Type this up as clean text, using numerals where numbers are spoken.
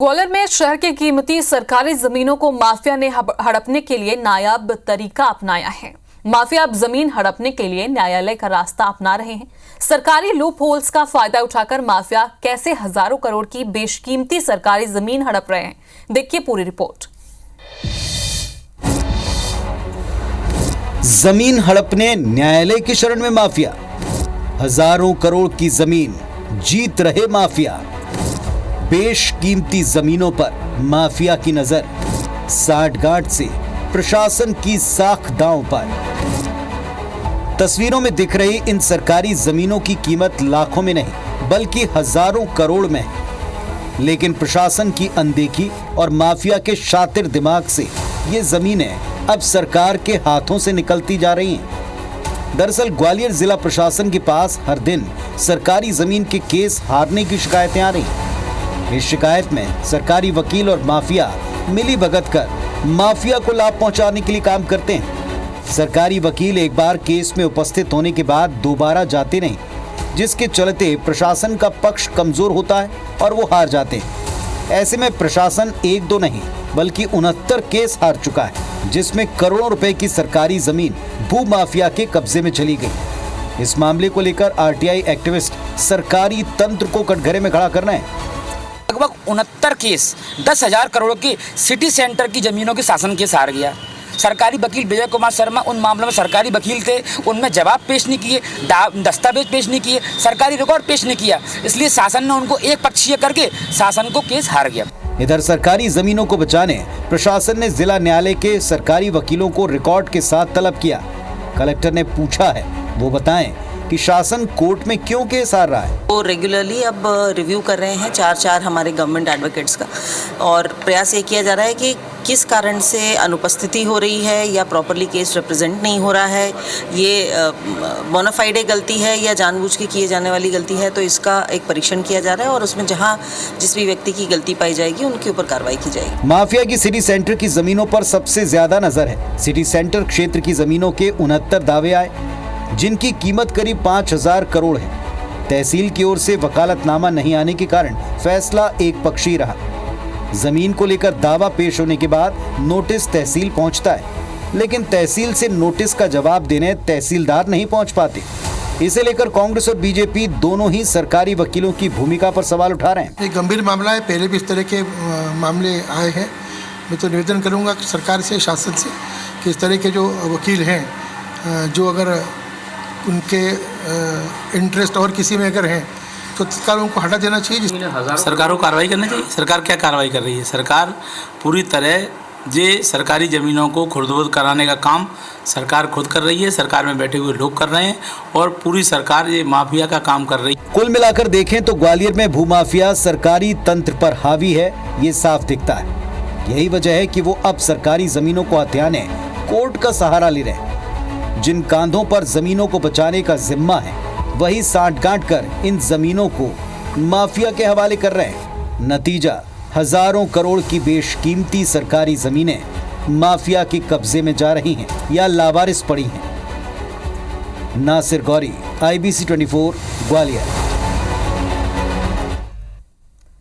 ग्वालियर में शहर की कीमती सरकारी जमीनों को माफिया ने हड़पने के लिए नायाब तरीका अपनाया है। माफिया अब जमीन हड़पने के लिए न्यायालय का रास्ता अपना रहे हैं। सरकारी लूप होल्स का फायदा उठाकर माफिया कैसे हजारों करोड़ की बेशकीमती सरकारी जमीन हड़प रहे हैं, देखिए पूरी रिपोर्ट। जमीन हड़पने न्यायालय की शरण में माफिया, हजारों करोड़ की जमीन जीत रहे माफिया। बेशकीमती जमीनों पर माफिया की नजर, साठगांठ से प्रशासन की साख दांव पर। तस्वीरों में दिख रही इन सरकारी जमीनों की कीमत लाखों में नहीं बल्कि हजारों करोड़ में है, लेकिन प्रशासन की अनदेखी और माफिया के शातिर दिमाग से ये जमीनें अब सरकार के हाथों से निकलती जा रही हैं। दरअसल ग्वालियर जिला प्रशासन के पास हर दिन सरकारी जमीन के केस हारने की शिकायतें आ रही हैं। इस शिकायत में सरकारी वकील और माफिया मिली भगत कर माफिया को लाभ पहुंचाने के लिए काम करते हैं। सरकारी वकील एक बार केस में उपस्थित होने के बाद दोबारा जाते नहीं, जिसके चलते प्रशासन का पक्ष कमजोर होता है और वो हार जाते हैं। ऐसे में प्रशासन एक दो नहीं बल्कि 69 केस हार चुका है, जिसमें करोड़ों रुपए की सरकारी जमीन भू माफिया के कब्जे में चली गई। इस मामले को लेकर आरटीआई एक्टिविस्ट सरकारी तंत्र को कटघरे में खड़ा कर रहे हैं। लगभग 69 केस 10,000 करोड़ की सिटी सेंटर की जमीनों के शासन केस हार गया। सरकारी वकील विजय कुमार शर्मा उन मामलों में सरकारी वकील थे, उनमें जवाब पेश नहीं किए, दस्तावेज पेश नहीं किए, सरकारी रिकॉर्ड पेश नहीं किया, इसलिए शासन ने उनको एक पक्षीय करके शासन को केस हार गया। इधर सरकारी जमीनों को बचाने प्रशासन ने जिला न्यायालय के सरकारी वकीलों को रिकॉर्ड के साथ तलब किया। कलेक्टर ने पूछा है वो बताएं कि शासन कोर्ट में क्यों केस हार रहा है। वो रेगुलरली अब रिव्यू कर रहे हैं चार हमारे गवर्नमेंट एडवोकेट्स का, और प्रयास ये किया जा रहा है कि किस कारण से अनुपस्थिति हो रही है या प्रॉपरली केस रिप्रेजेंट नहीं हो रहा है, ये बोनाफाइडे गलती है या जानबूझ के किए जाने वाली गलती है। तो इसका एक परीक्षण किया जा रहा है और उसमें जहां जिस भी व्यक्ति की गलती पाई जाएगी उनके ऊपर कार्रवाई की जाएगी। माफिया की सिटी सेंटर की जमीनों पर सबसे ज्यादा नजर है। सिटी सेंटर क्षेत्र की जमीनों के 69 दावे आए, जिनकी कीमत करीब 5,000 करोड़ है। तहसील की ओर से वकालतनामा नहीं आने के कारण फैसला एक पक्षीय रहा। जमीन को लेकर दावा पेश होने के बाद नोटिस तहसील पहुंचता है, लेकिन तहसील से नोटिस का जवाब देने तहसीलदार नहीं पहुंच पाते। इसे लेकर कांग्रेस और बीजेपी दोनों ही सरकारी वकीलों की भूमिका पर सवाल उठा रहे हैं। एक गंभीर मामला है, पहले भी इस तरह के मामले आए हैं। मैं तो निवेदन करूंगा सरकार से, शासन से, कि इस तरह के जो वकील हैं, जो अगर उनके इंटरेस्ट और किसी में अगर हैं तो तत्काल उनको हटा देना चाहिए। सरकार को कार्रवाई करनी चाहिए। सरकार क्या कार्रवाई कर रही है? सरकार पूरी तरह ये सरकारी ज़मीनों को खुर्द-बुर्द कराने का काम सरकार खुद कर रही है, सरकार में बैठे हुए लोग कर रहे हैं और पूरी सरकार ये माफिया का काम कर रही है। कुल मिलाकर देखें तो ग्वालियर में भूमाफिया सरकारी तंत्र पर हावी है, ये साफ दिखता है। यही वजह है कि वो अब सरकारी जमीनों को हथियाने कोर्ट का सहारा ले रहे हैं। जिन कांधों पर जमीनों को बचाने का जिम्मा है, वही साठगांठ कर इन जमीनों को माफिया के हवाले कर रहे हैं। नतीजा, हजारों करोड़ की बेशकीमती सरकारी जमीनें माफिया के कब्जे में जा रही हैं या लावारिस पड़ी हैं। नासिर गौरी, IBC 24, ग्वालियर।